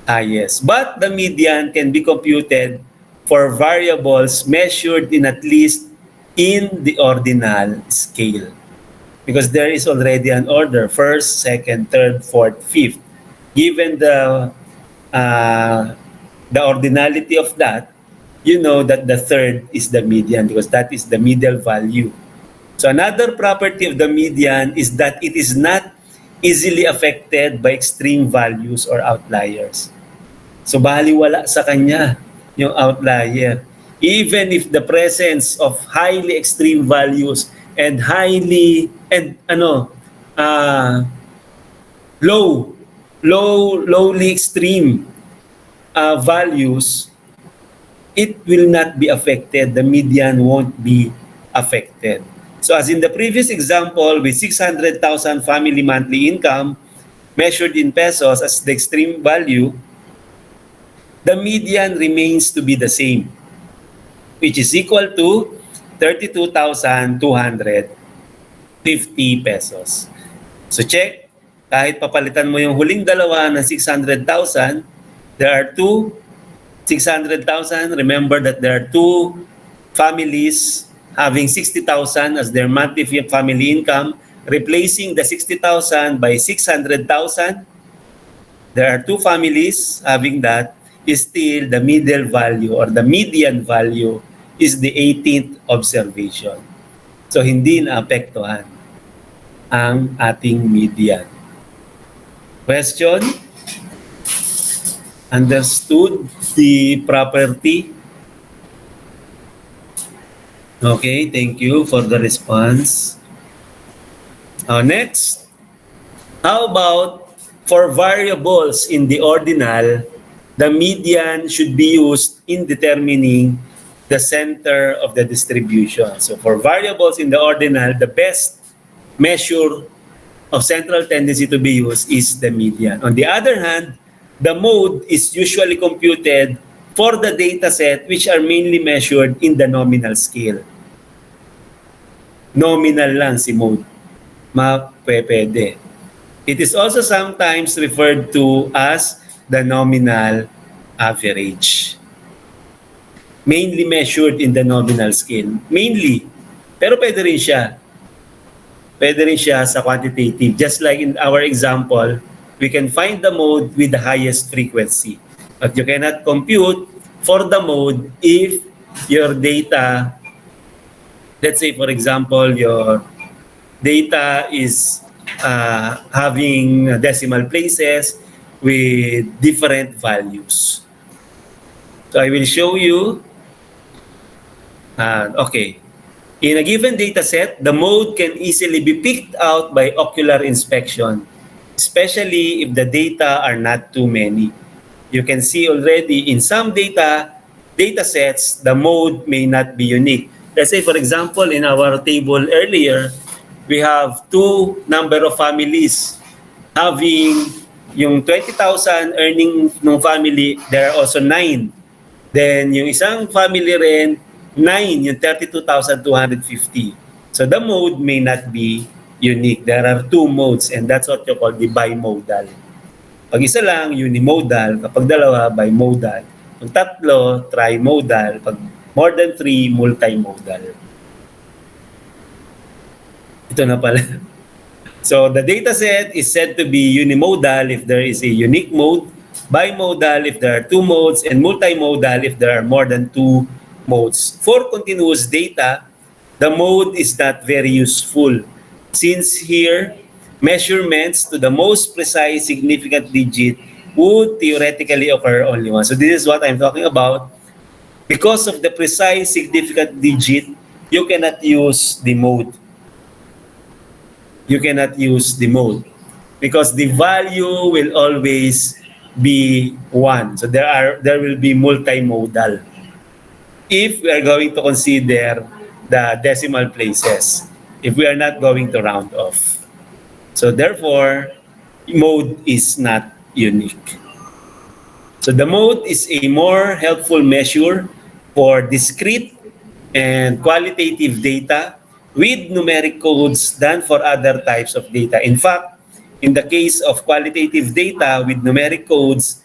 highest. But the median can be computed for variables measured in at least in the ordinal scale. Because there is already an order, first, second, third, fourth, fifth. Given the ordinality of that, you know that the third is the median because that is the middle value. So another property of the median is that it is not easily affected by extreme values or outliers. So baliwala sa kanya yung outlier. Even if the presence of highly extreme values and lowly extreme values, it will not be affected. The median won't be affected. So as in the previous example with 600,000 family monthly income measured in pesos as the extreme value, the median remains to be the same, which is equal to 32,250 pesos. So check, kahit papalitan mo yung huling dalawa ng 600,000, there are two 600,000. Remember that there are two families having 60,000 as their monthly family income, replacing the 60,000 by 600,000. There are two families having that. Is still the middle value or the median value is the 18th observation. So hindi naapektuhan ang ating median. Question? Understood the property? Okay, thank you for the response. Next, how about for variables in the ordinal, the median should be used in determining the center of the distribution. So for variables in the ordinal, the best measure of central tendency to be used is the median. On the other hand, the mode is usually computed for the data set which are mainly measured in the nominal scale. Nominal lang si mode. Pwede. It is also sometimes referred to as the nominal average. Mainly measured in the nominal scale. Mainly. Pero pwede rin siya. Pwede rin siya sa quantitative. Just like in our example, we can find the mode with the highest frequency. But you cannot compute for the mode if your data, let's say for example, your data is having decimal places with different values. So I will show you. Okay. In a given data set, the mode can easily be picked out by ocular inspection, especially if the data are not too many. You can see already in some data sets, the mode may not be unique. Let's say, for example, in our table earlier, we have two number of families having yung 20,000 earning ng family, there are also 9. Then yung isang family rin, 9, yung 32,250. So the mode may not be unique. There are two modes and that's what you call the bimodal. Pag isa lang, unimodal. Kapag dalawa, bimodal. Pag tatlo, trimodal. Pag more than 3, multimodal. Ito na pala. So the data set is said to be unimodal if there is a unique mode, bimodal if there are two modes, and multimodal if there are more than two modes. For continuous data, the mode is not very useful since here, measurements to the most precise significant digit would theoretically occur only once. So this is what I'm talking about. Because of the precise significant digit, you cannot use the mode. You cannot use the mode because the value will always be 1. So there will be multimodal if we are going to consider the decimal places, if we are not going to round off. So therefore, mode is not unique. So the mode is a more helpful measure for discrete and qualitative data with numeric codes than for other types of data. In fact, in the case of qualitative data with numeric codes,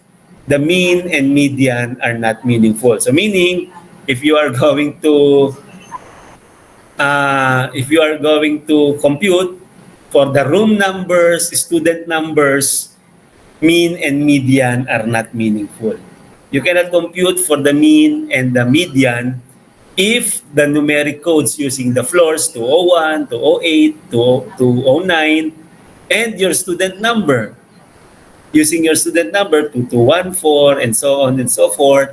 the mean and median are not meaningful. So meaning, if you are going to compute for the room numbers, student numbers, mean and median are not meaningful. You cannot compute for the mean and the median if the numeric codes using the floors 201, 208, 209, and your student number. Using your student number 2214 and so on and so forth,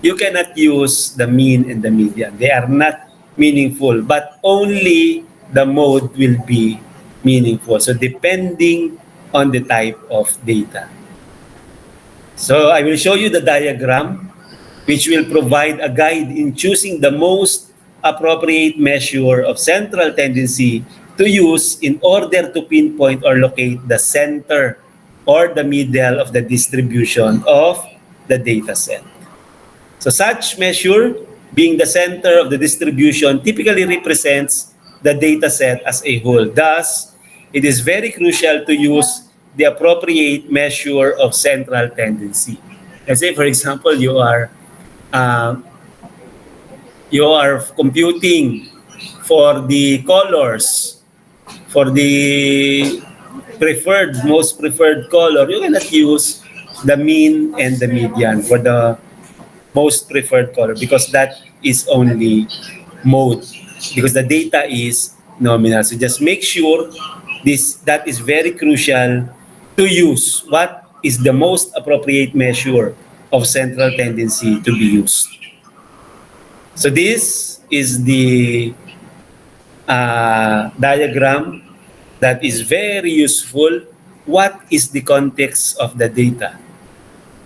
you cannot use the mean and the median. They are not meaningful, but only the mode will be meaningful. So depending on the type of data. So I will show you the diagram which will provide a guide in choosing the most appropriate measure of central tendency to use in order to pinpoint or locate the center or the middle of the distribution of the data set. So such measure, being the center of the distribution, typically represents the data set as a whole. Thus, it is very crucial to use the appropriate measure of central tendency. Let's say, for example, you are computing for the colors, for the most preferred color. You cannot use the mean and the median for the most preferred color because that is only mode, because the data is nominal. So just make sure that is very crucial to use what is the most appropriate measure of central tendency to be used. So this is the diagram that is very useful. What is the context of the data?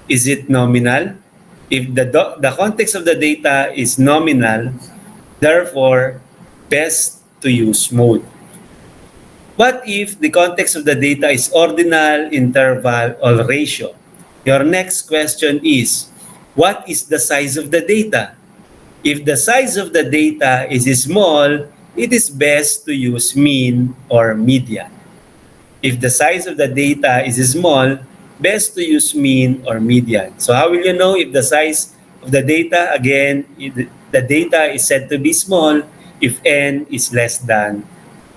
Is it nominal? If the context of the data is nominal, therefore, best to use mode. What if the context of the data is ordinal, interval, or ratio? Your next question is, what is the size of the data? If the size of the data is small, it is best to use mean or median. If the size of the data is small, best to use mean or median. So how will you know if the size of the data? Again, the data is said to be small if n is less than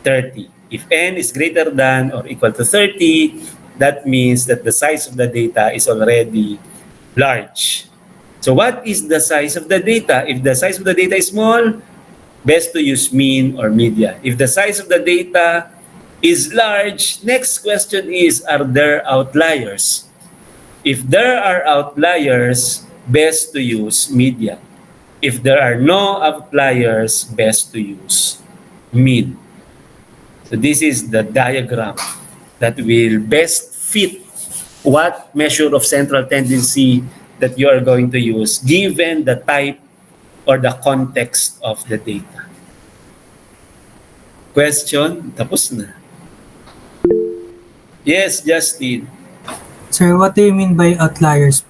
30. If n is greater than or equal to 30, that means that the size of the data is already large. So what is the size of the data? If the size of the data is small, best to use mean or median. If the size of the data is large, next question is, are there outliers? If there are outliers, best to use median. If there are no outliers, best to use mean. So this is the diagram that will best fit what measure of central tendency that you are going to use given the type or the context of the data. Question? Tapos na. Yes, Justin. Sir, what do you mean by outliers?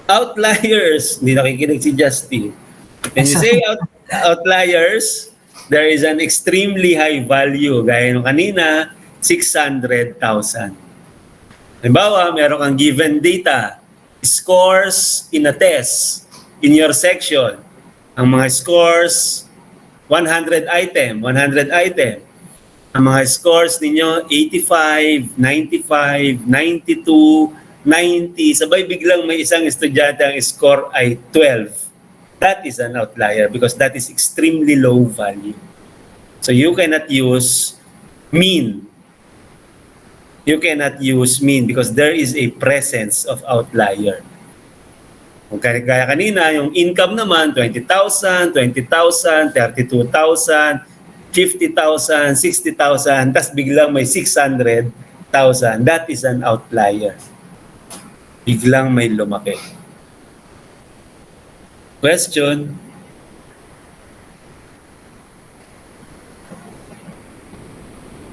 Outliers. Hindi nakikinig si Justin. When you say outliers, there is an extremely high value. Gaya nung kanina, 600,000. Halimbawa, meron kang given data, scores in a test in your section. Ang mga scores, 100 item. Ang mga scores ninyo, 85, 95, 92, 90. Sabay biglang may isang estudyante ang score ay 12. That is an outlier because that is extremely low value. So you cannot use mean. You cannot use mean because there is a presence of outlier. Kung kaya kanina, yung income naman, 20,000, 20,000, 32,000, 50,000, 60,000, tas biglang may 600,000. That is an outlier. Biglang may lumaki. Question?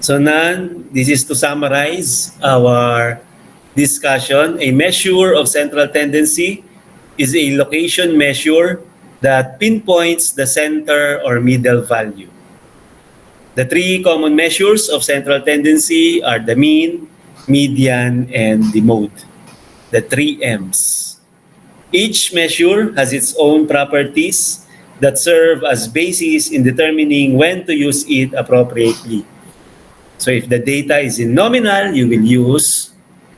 So Nan, this is to summarize our discussion. A measure of central tendency is a location measure that pinpoints the center or middle value. The three common measures of central tendency are the mean, median, and the mode. The three M's. Each measure has its own properties that serve as basis in determining when to use it appropriately. So if the data is in nominal, you will use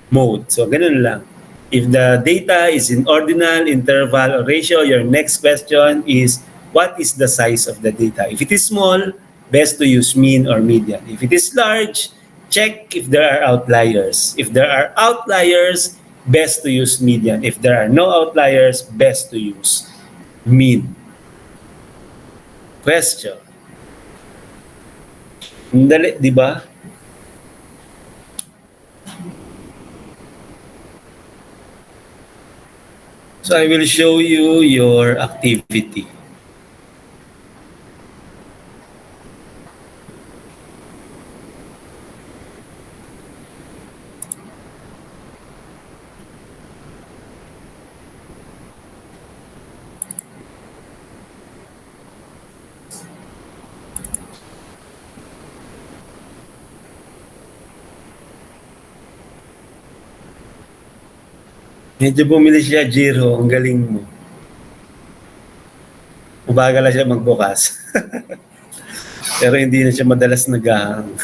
mode. So ganun lang. If the data is in ordinal, interval, or ratio, your next question is, what is the size of the data? If it is small, best to use mean or median. If it is large, check if there are outliers. If there are outliers, best to use median. If there are no outliers, best to use mean. Question. Ang dali, di ba? So I will show you your activity. Medyo bumili siya, Jiro. Ang galing mo. Ubaga lang siya magbukas. Pero hindi na siya madalas nag-ahang.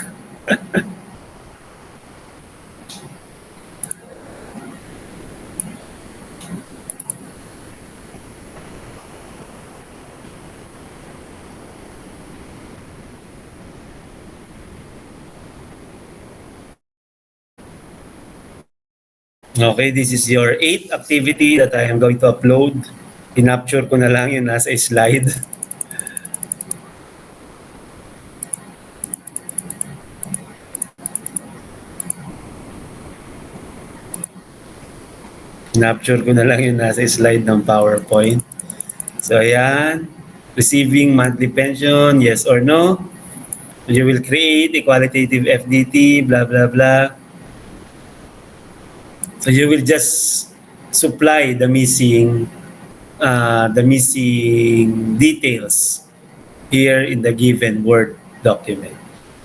Okay, this is your 8th activity that I am going to upload. Pinapture ko na lang yun nasa slide. Pinapture ko na lang yun nasa slide ng PowerPoint. So ayan, receiving monthly pension, yes or no. You will create a qualitative FDT, blah, blah, blah. So you will just supply the missing details here in the given Word document.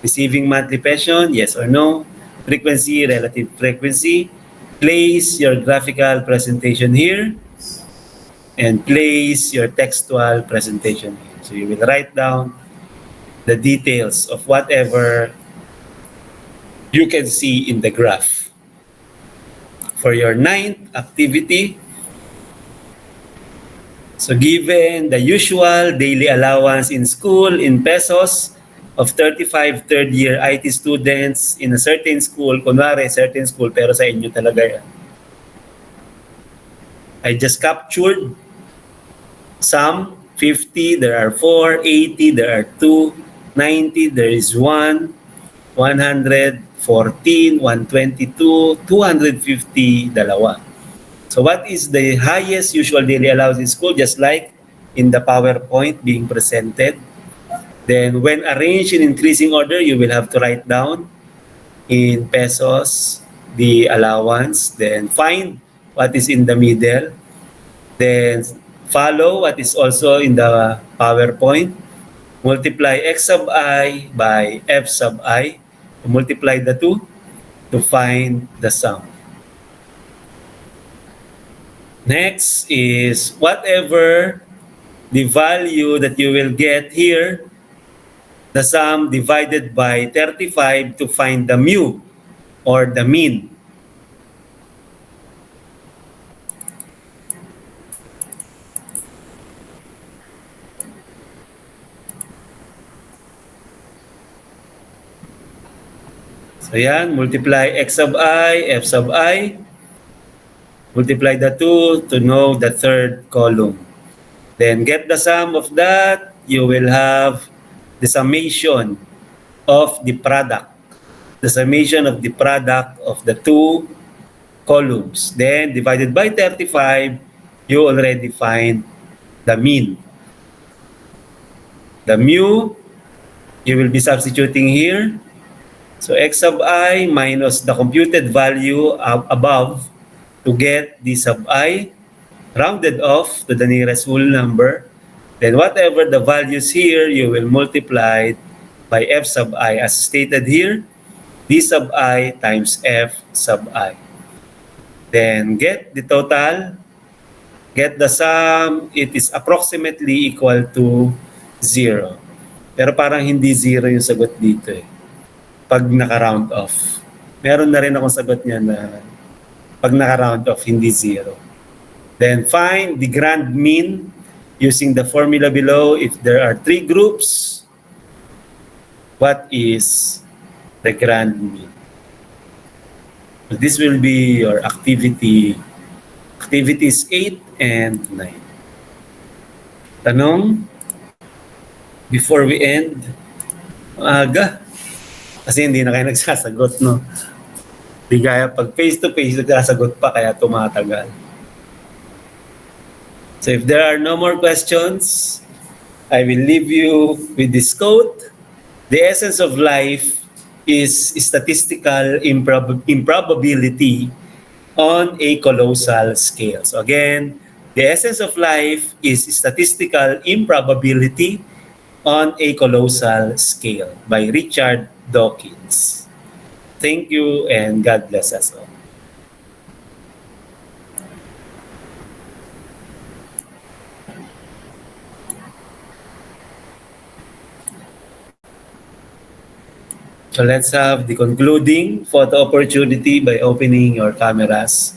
Receiving monthly pension, yes or no. Frequency, relative frequency. Place your graphical presentation here and place your textual presentation here. So you will write down the details of whatever you can see in the graph. For your 9th activity, so given the usual daily allowance in school in pesos of 35 third-year IT students in a certain school, kunwari certain school pero sa inyo talaga yan. I just captured some, 50, there are 4, 80, there are 2, 90, there is 1, 100, 14, 122, 250, dalawa. So what is the highest usual daily allowance in school? Just like in the PowerPoint being presented. Then when arranged in increasing order, you will have to write down in pesos the allowance. Then find what is in the middle. Then follow what is also in the PowerPoint. Multiply x sub I by f sub I. Multiply the two to find the sum. Next is whatever the value that you will get here, the sum divided by 35 to find the mu or the mean. So yan, multiply x sub I, f sub I. Multiply the two to know the third column. Then get the sum of that. You will have the summation of the product. The summation of the product of the two columns. Then divided by 35, you already find the mean. The mu, you will be substituting here. So x sub I minus the computed value above to get the sub I rounded off to the nearest whole number. Then whatever the values here, you will multiply by f sub I as stated here, d sub I times f sub I. Then get the total, get the sum, it is approximately equal to 0. Pero parang hindi 0 yung sagot dito eh. Pag naka-round off. Meron na rin akong sagot niya na Pag naka-round off, hindi 0. Then find the grand mean using the formula below. If there are 3 groups, what is the grand mean? This will be your activities 8 and 9. Tanong, before we end, maaga. Kasi hindi na kayo nagsasagot, no? Di gaya pag face-to-face, nagsasagot pa, kaya tumatagal. So if there are no more questions, I will leave you with this quote. The essence of life is statistical improbability on a colossal scale. So again, the essence of life is statistical improbability on a colossal scale by Richard Dawkins. Thank you and God bless us all. So let's have the concluding photo opportunity by opening your cameras.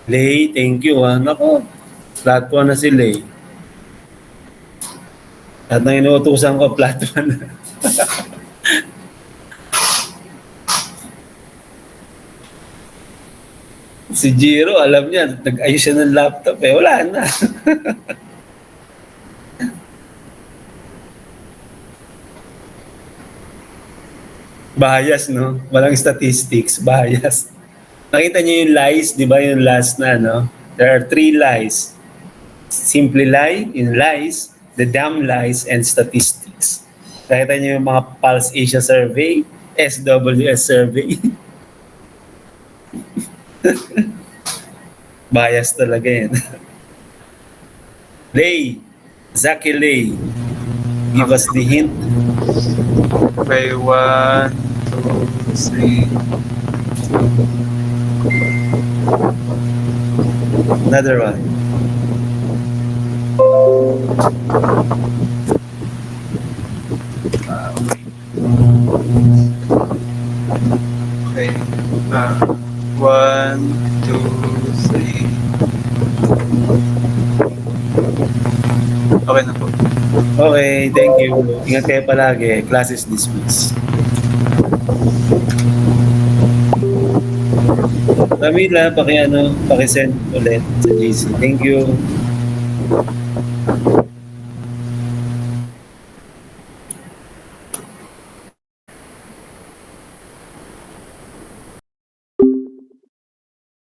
Lay, thank you. Nako, flat one na si Lay. At nang inuutusan ko, flat one na. Si Jiro, alam niya, nag-ayos siya ng laptop eh. Wala na. Bias, no? Walang statistics, bias. Nakita niyo yung lies, di ba yung last na, no? There are 3 lies. Simply lie, in lies, the damn lies, and statistics. Nakita niyo yung mga Pulse Asia survey, SWS survey. Bias talaga yan. Lay, Zaki Lay, give us the hint. Okay, 1, 2, 3. Another one. Okay. 1, 2, 3. Okay na po. Okay, thank you. Ingat kayo palagi. Class is dismissed. Camila, paki-send ulit sa GC. Thank you.